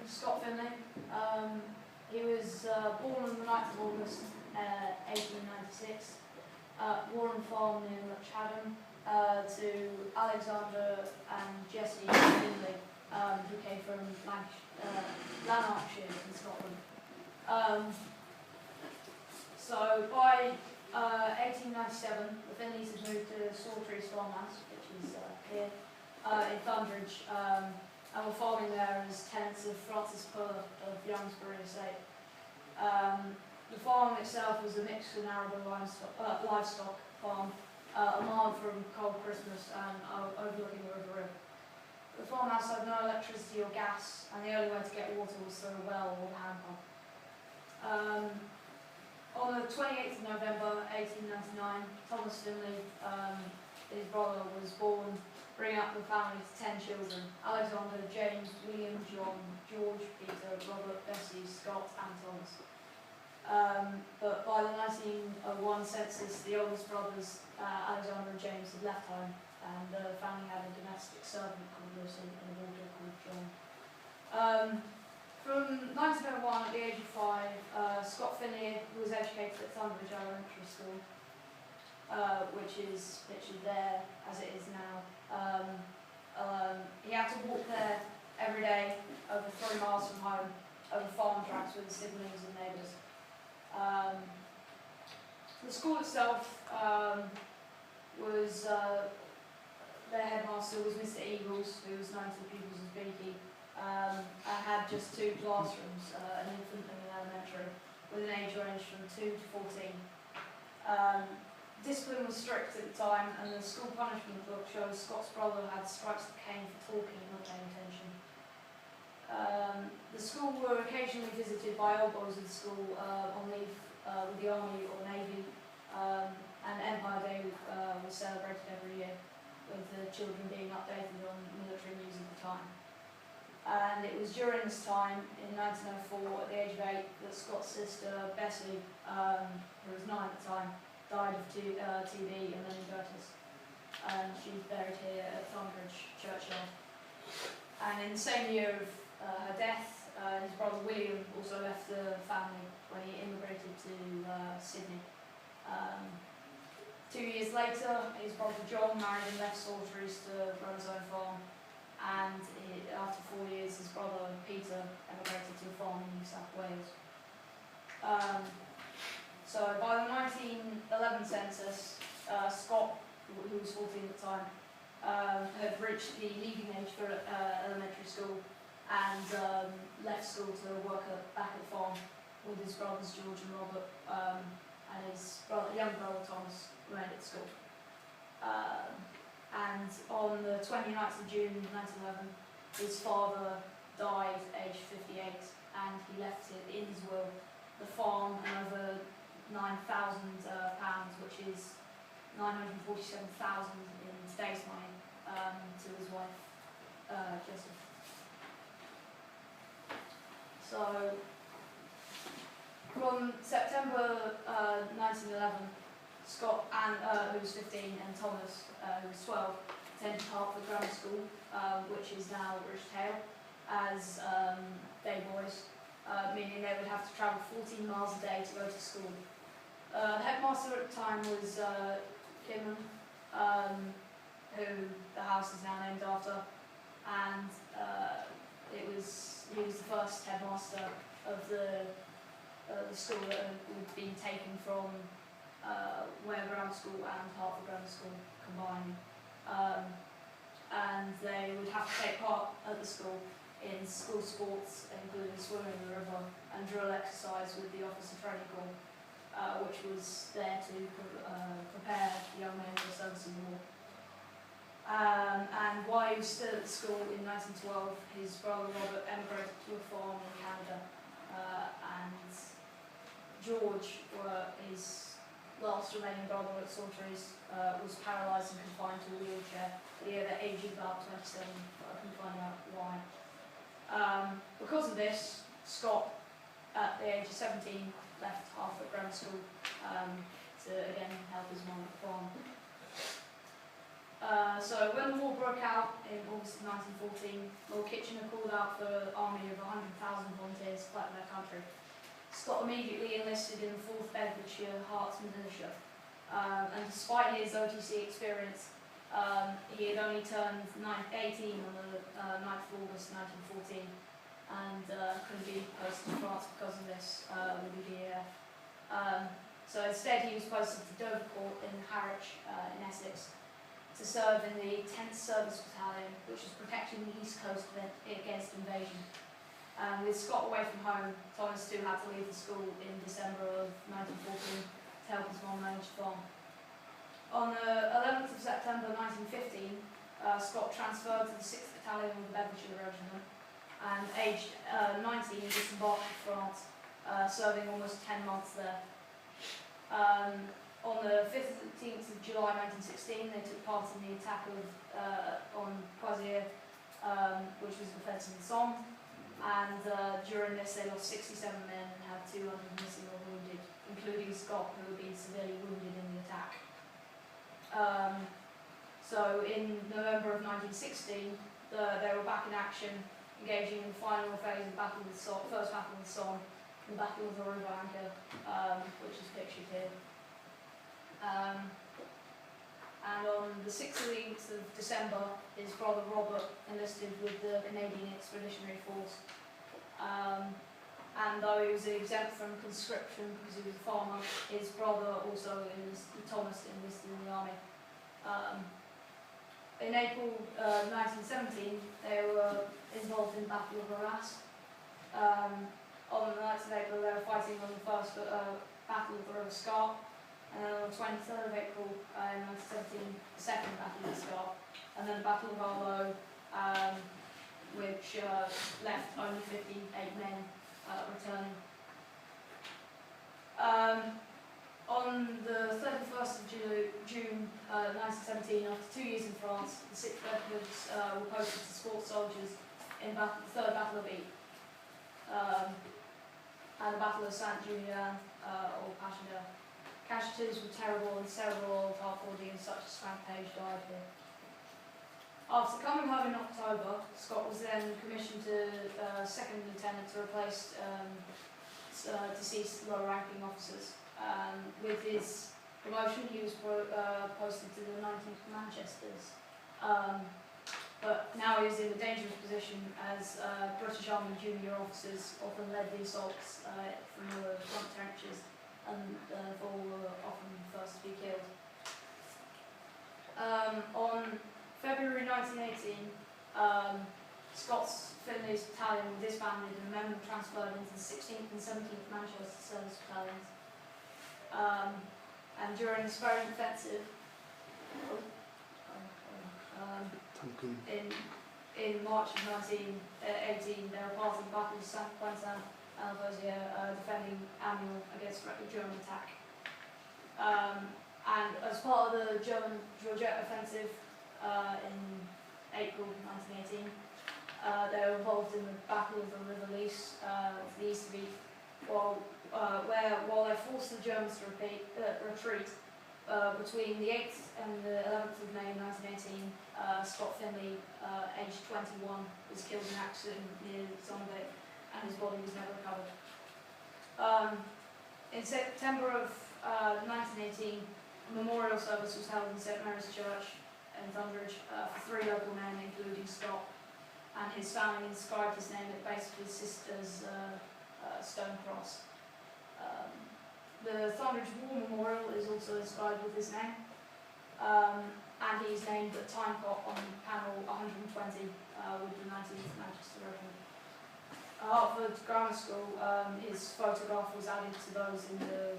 Scott Findlay. He was born on the 9th of August 1896 at Warren Farm near Chatham to Alexander and Jessie Findlay, who came from Lanarkshire in Scotland. So by 1897, the Findlays had moved to Sawtrees Farmhouse, which is here in Thundridge, and were farming there as tenants of Francis Purr of Youngsbury Estate. The farm itself was a mixed and arable livestock farm, a mile from Cold Christmas and overlooking the River. The farmhouse had no electricity or gas, and the only way to get water was through a well or a hand pump. On the 28th of November 1899, Thomas Findlay, his brother, was born, bringing up the family to 10 children: Alexander, James, William, John, George, Peter, Robert, Bessie, Scott and Thomas. But by the 1901 census, the oldest brothers, Alexander and James, had left home, and the family had a domestic servant called Lucy and a daughter called John. From 1901, at the age of 5, Scott Findlay was educated at Thundridge Elementary School, which is pictured there as it is now. He had to walk there every day, over 3 miles from home, over farm tracks with his siblings and neighbours. The school itself was, their headmaster was Mr. Eagles, who was known to the pupils as Beaky. I had just 2 classrooms, an infant and an elementary, with an age range from 2 to 14. Discipline was strict at the time, and the school punishment book shows Scott's brother had stripes of cane for talking and not paying attention. The school were occasionally visited by old boys of the school on leave with the Army or Navy, and Empire Day was celebrated every year, with the children being updated on military news at the time. And it was during this time, in 1904, at the age of 8, that Scott's sister, Bessie, who was 9 at the time, died of TB and meningitis. And she's buried here at Thundridge Churchyard. And in the same year of her death, his brother William also left the family when he immigrated to Sydney. 2 years later, his brother John married and left Sawtrees to run his own farm. And after 4 years, his brother Peter emigrated to a farm in New South Wales. So by the 1911 census, Scott, who was 14 at the time, had reached the leaving age for elementary school and left school to work back at the farm with his brothers George and Robert, and his young brother Thomas remained at school. And on the 29th of June 1911, his father died aged 58, and he left it in his will the farm and over £9,000, which is £947,000 in today's money, to his wife, Jessie. So, from September 1911, Scott, who was 15, and Thomas, who was 12, attended Hartford Grammar School, which is now Richard Hale, as day boys, meaning they would have to travel 14 miles a day to go to school. The headmaster at the time was Kimman, who the house is now named after, and he was the first headmaster of the school that had been taken from Ware Grammar School and Hartford Grammar School combined. And they would have to take part at the school in school sports, including swimming in the river and drill exercise with the Officer Training Corps, which was there to prepare the young men for service in the war. And while he was still at the school in 1912, his brother Robert emigrated to a farm in Canada, and George, his last remaining brother at Sawtrees, was paralysed and confined to a wheelchair at the age of about 27, but I couldn't find out why. Because of this, Scott, at the age of 17, left Hartford Grammar School to again help his mum at the farm. So when the war broke out in August of 1914, Lord Kitchener called out for an army of 100,000 volunteers to fight their country. Scott immediately enlisted in the 4th Bedfordshire Hearts Militia, and despite his OTC experience, he had only turned 18 on the 9th of August 1914 and couldn't be posted to France because of this with the DAF. So instead he was posted to Dovercourt in Harwich in Essex to serve in the 10th Service Battalion, which was protecting the east coast against invasion. With Scott away from home, Thomas too had to leave the school in December of 1914 to help his mum manage the farm. On the 11th of September 1915, Scott transferred to the 6th Battalion of the Bedfordshire Regiment, and aged 19 he disembarked for France, serving almost 10 months there. On the 15th of July 1916, they took part in the attack on Poitiers, which was the defence of the Somme, and during this they lost 67 men and had 200 missing or wounded, including Scott, who had been severely wounded in the attack. So in November of 1916, they were back in action, engaging in the final phase of the Battle of the Somme, First Battle of the Somme, the Battle of the River Anchor, which is pictured here. And on the 16th of December, his brother Robert enlisted with the Canadian Expeditionary Force. And though he was exempt from conscription because he was a farmer, his brother also Thomas enlisted in the army. In April 1917, they were involved in the Battle of Arras. On the 9th of April, they were fighting on the first Battle of the River Scarpe. And then on the 23rd of April in 1917, the second Battle of the Scarpe, and then the Battle of Arlo, which left only 58 men returning. On the 31st of June 1917, after 2 years in France, the 6th Bedfords were posted to support soldiers in the 3rd Battle of Ypres, and the Battle of Saint-Julien or Passchendaele. Casualties were terrible, and several of Hartfordians such as Frank Page died here. After coming home in October, Scott was then commissioned to second lieutenant to replace deceased lower-ranking officers. With his promotion, he was posted to the 19th Manchesters. But now he was in a dangerous position as British Army junior officers often led the assaults from the front trenches, and therefore were often first to be killed. On February 1918, Scott's Findlay's battalion were disbanded and men were transferred into the 16th and 17th Manchester Service Battalions. And during the Spring Offensive, in March of 1918, they were part of the Battle of Saint-Quentin defending Amiens against the German attack. And as part of the German Georgette offensive in April 1918, they were involved in the Battle of the River Lys to the east of Ypres, while they forced the Germans to retreat. Between the 8th and the 11th of May 1918, Scott Findlay, aged 21, was killed in an accident near Zonneville, and his body was never recovered. In September of 1918, a memorial service was held in St Mary's Church in Thundridge for 3 local men, including Scott, and his family inscribed his name at the base of his sister's stone cross. The Thundridge War Memorial is also inscribed with his name, and he's named a time clock on panel 120 with the 19th Manchester Regiment. Hartford Grammar School, his photograph was added to those in the